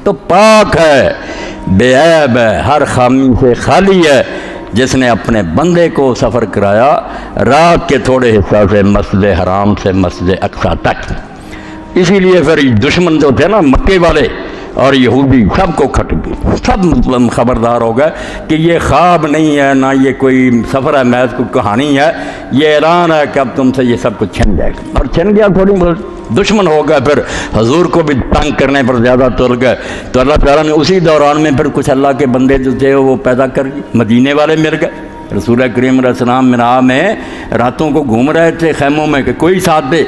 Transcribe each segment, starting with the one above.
تو پاک ہے، بے عیب ہے، ہر خامی سے خالی ہے، جس نے اپنے بندے کو سفر کرایا رات کے تھوڑے حصہ سے مسجد حرام سے مسجد اقصی تک۔ اسی لیے پھر دشمن جو تھے نا مکے والے اور یہودی، سب کو کھٹ گئی، سب خبردار ہو گئے کہ یہ خواب نہیں ہے، نہ یہ کوئی سفر ہے، محض کوئی کہانی ہے، یہ اعلان ہے کہ اب تم سے یہ سب کچھ چھن جائے گا۔ اور چھن گیا، تھوڑی دشمن ہو گئے، پھر حضور کو بھی تنگ کرنے پر زیادہ تر گئے، تو اللہ تعالیٰ نے اسی دوران میں پھر کچھ اللہ کے بندے جو تھے وہ پیدا کر گئے، مدینے والے مل گئے۔ رسول کریم علیہ السلام مینا میں راتوں کو گھوم رہے تھے خیموں میں کہ کوئی ساتھ دے،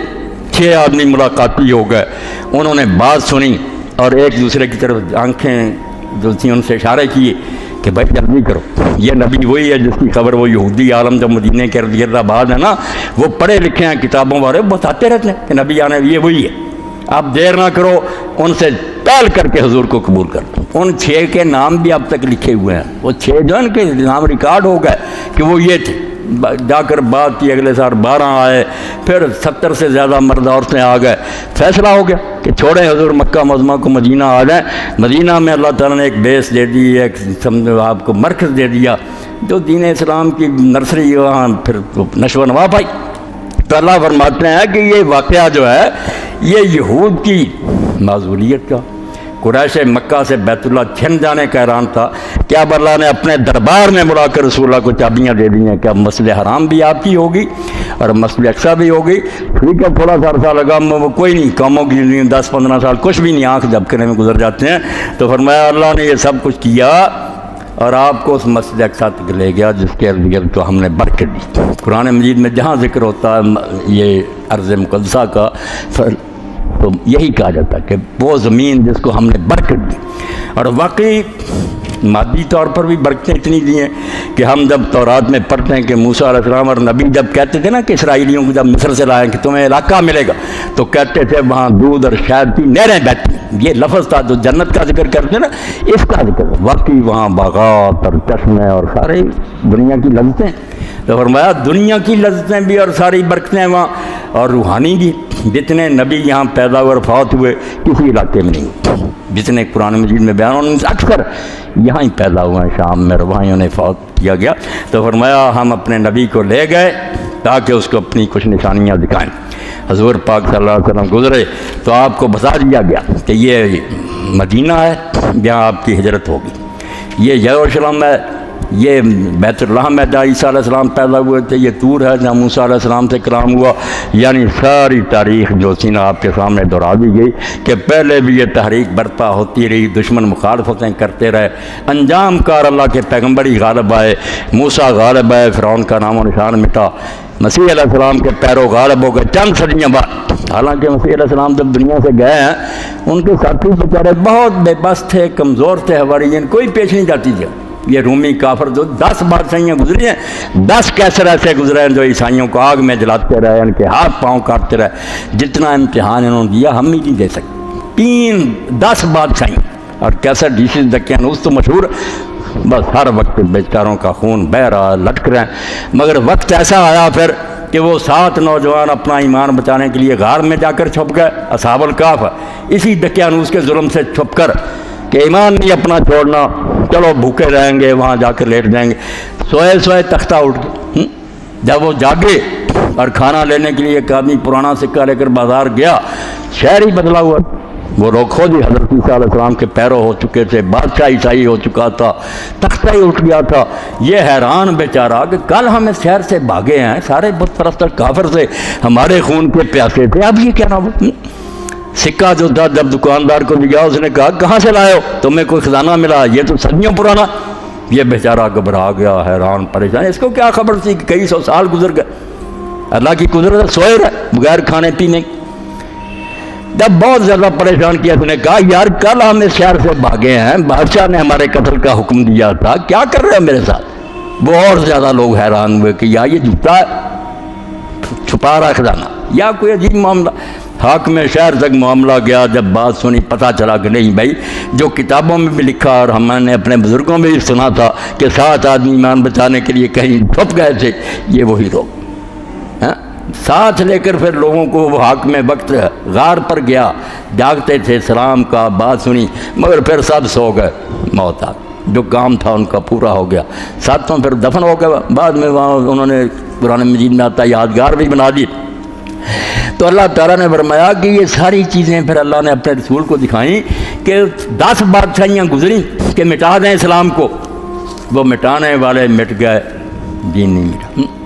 6 آدمی ملاقاتی ہو گئے، انہوں نے بات سنی اور ایک دوسرے کی طرف آنکھیں جو تھیں ان سے اشارے کیے کہ بھائی جلدی کرو، یہ نبی وہی ہے جس کی خبر وہ یہودی عالم جو مدینے کے ارد گرد آباد ہے نا، وہ پڑھے لکھے ہیں کتابوں والے، بتاتے رہتے ہیں کہ نبی آنے یہ وہی ہے، آپ دیر نہ کرو، ان سے پہل کر کے حضور کو قبول کر دو۔ ان 6 کے نام بھی اب تک لکھے ہوئے ہیں، وہ 6 جو ان کے نام ریکارڈ ہو گئے کہ وہ یہ تھے۔ جا کر بات کی، اگلے سال 12 آئے، پھر 70 سے زیادہ مرد عورتیں آ گئے، فیصلہ ہو گیا کہ چھوڑیں حضور مکہ معظمہ کو، مدینہ آ جائیں۔ مدینہ میں اللہ تعالیٰ نے ایک بیس دے دی، ایک سمجھو آپ کو مرکز دے دیا، جو دین اسلام کی نرسری وہاں پھر نشو و نما پائی۔ تو اللہ فرماتے ہیں کہ یہ واقعہ جو ہے یہ یہود کی معذوریت کا، قریش مکہ سے بیت اللہ چھن جانے کا اعلان تھا کہ اب اللہ نے اپنے دربار میں بلا کر رسول اللہ کو چابیاں دے دی ہیں کہ اب مسجد حرام بھی آپ کی ہوگی اور مسجد اقصی بھی ہوگی۔ ٹھیک ہے، تھوڑا سا عرصہ لگا، وہ کوئی نہیں، قوموں کی زندگی 10-15 سال کچھ بھی نہیں، آنکھ جھپکنے میں گزر جاتے ہیں۔ تو فرمایا اللہ نے یہ سب کچھ کیا اور آپ کو اس مسجد اقصی تک لے گیا جس کے ارد گرد تو ہم نے برکت دی۔ قرآن مجید میں جہاں ذکر ہوتا ہے یہ ارض مقدسہ کا تو یہی کہا جاتا ہے کہ وہ زمین جس کو ہم نے برکت دی، اور واقعی مادی طور پر بھی برکتیں اتنی دی ہیں کہ ہم جب تورات میں پڑھتے ہیں کہ موسیٰ علیہ السلام اور نبی جب کہتے تھے نا کہ اسرائیلیوں کو جب مصر سے لائیں کہ تمہیں علاقہ ملے گا، تو کہتے تھے وہاں دودھ اور شہد کی نہریں بہتی ہیں۔ یہ لفظ تھا جو جنت کا ذکر کرتے ہیں نا، اس کا ذکر، واقعی وہاں باغات اور چشمے اور سارے دنیا کی لذتیں۔ تو فرمایا دنیا کی لذتیں بھی اور ساری برکتیں وہاں، اور روحانی بھی۔ جتنے نبی یہاں پیدا ہوئے اور فوت ہوئے کسی علاقے میں نہیں ہوئے، جتنے قرآن مجید میں بیان ہونے اکثر یہاں ہی پیدا ہوئے ہیں، شام میں، اور وہاں انہیں فوت کیا گیا۔ تو فرمایا ہم اپنے نبی کو لے گئے تاکہ اس کو اپنی کچھ نشانیاں دکھائیں۔ حضور پاک صلی اللہ علیہ وسلم گزرے تو آپ کو بتا دیا گیا کہ یہ مدینہ ہے جہاں آپ کی ہجرت ہوگی، یہ یروشلم ہے، یہ بیت اللہ میں جہاں عیسیٰ علیہ السلام پیدا ہوئے تھے، یہ طور ہے جہاں موسیٰ علیہ السلام سے کلام ہوا۔ یعنی ساری تاریخ جو سی نا آپ کے سامنے دہرا دی گئی کہ پہلے بھی یہ تحریک برپا ہوتی رہی، دشمن مخالفتیں کرتے رہے، انجام کار اللہ کے پیغمبر ہی غالب آئے، موسیٰ غالب آئے، فرعون کا نام و نشان مٹا، مسیح علیہ السلام کے پیرو غالب ہو گئے چند صدیاں بعد۔ حالانکہ مسیح علیہ السلام جب دنیا سے گئے ہیں ان کے ساتھی بیچارے بہت بے بس تھے، کمزور تھے، حواریین کوئی پیش نہیں جاتی تھی۔ یہ رومی کافر جو 10 بادشاہیاں گزری ہیں، 10 کیسر ایسے گزرے ہیں جو عیسائیوں کو آگ میں جلاتے رہے، ان کے ہاتھ پاؤں کاٹتے رہے، جتنا امتحان انہوں نے دیا ہم ہی نہیں دے سکتے۔ 10 بادشاہیاں اور کیسر ڈیشز دکیانوس تو مشہور، بس ہر وقت بیچاروں کا خون بہہ رہا، لٹک رہے ہیں۔ مگر وقت ایسا آیا پھر کہ وہ 7 نوجوان اپنا ایمان بچانے کے لیے غار میں جا کر چھپ گئے، اصحاب الکہف، اسی دکیانوس کے ظلم سے چھپ کر کہ ایمان نہیں اپنا چھوڑنا، چلو بھوکے رہیں گے، وہاں جا کر لیٹ جائیں گے۔ سوئے سوئے تختہ اٹھ گئے۔ جب وہ جاگے اور کھانا لینے کے لیے ایک آدمی پرانا سکہ لے کر بازار گیا، شہر ہی بدلا ہوا، وہ لوگ خود ہی حضرت عیسیٰ علیہ السلام کے پیرو ہو چکے تھے، بادشاہ عیسائی ہو چکا تھا، تختہ ہی اٹھ گیا تھا۔ یہ حیران بیچارہ کہ کل ہم اس شہر سے بھاگے ہیں، سارے بت پرست کافر سے ہمارے خون کے پیاسے تھے، اب یہ کیا نہ ہو۔ سکہ جو تھا جب دکاندار کو دیا، اس نے کہا کہاں سے لائے ہو، تمہیں کوئی خزانہ ملا؟ یہ تو صدیوں پرانا۔ یہ بیچارہ گھبرا گیا، حیران پریشان، اس کو کیا خبر تھی کہ کئی 100 سال گزر گئے، اللہ کی قدرت، سوئے رہے بغیر کھانے پینے۔ جب بہت زیادہ پریشان کیا، اس نے کہا یار کل ہم اس شہر سے بھاگے ہیں، بادشاہ نے ہمارے قتل کا حکم دیا تھا، کیا کر رہے ہو میرے ساتھ؟ وہ اور زیادہ لوگ حیران ہوئے کہ یا یہ جھوٹا ہے، چھپا رہا خزانہ، یا کوئی عجیب معاملہ۔ حاکم شہر تک معاملہ گیا، جب بات سنی پتہ چلا کہ نہیں بھائی، جو کتابوں میں بھی لکھا اور ہم نے اپنے بزرگوں میں بھی سنا تھا کہ 7 آدمی ایمان بچانے کے لیے کہیں چھپ گئے تھے، یہ وہی لوگ ہیں۔ ساتھ لے کر پھر لوگوں کو وہ حاکم وقت غار پر گیا، جاگتے تھے، سلام کا بات سنی، مگر پھر سب سو گئے، موت آ گئی، جو کام تھا ان کا پورا ہو گیا، ساتھوں پھر دفن ہو گیا، بعد میں وہاں انہوں نے قرآن مجید میں آتا یادگار بھی بنا دی۔ تو اللہ تعالیٰ نے فرمایا کہ یہ ساری چیزیں پھر اللہ نے اپنے رسول کو دکھائیں کہ 10 بادشاہیاں گزریں کہ مٹا دیں اسلام کو، وہ مٹانے والے مٹ گئے، دین نہیں مٹا۔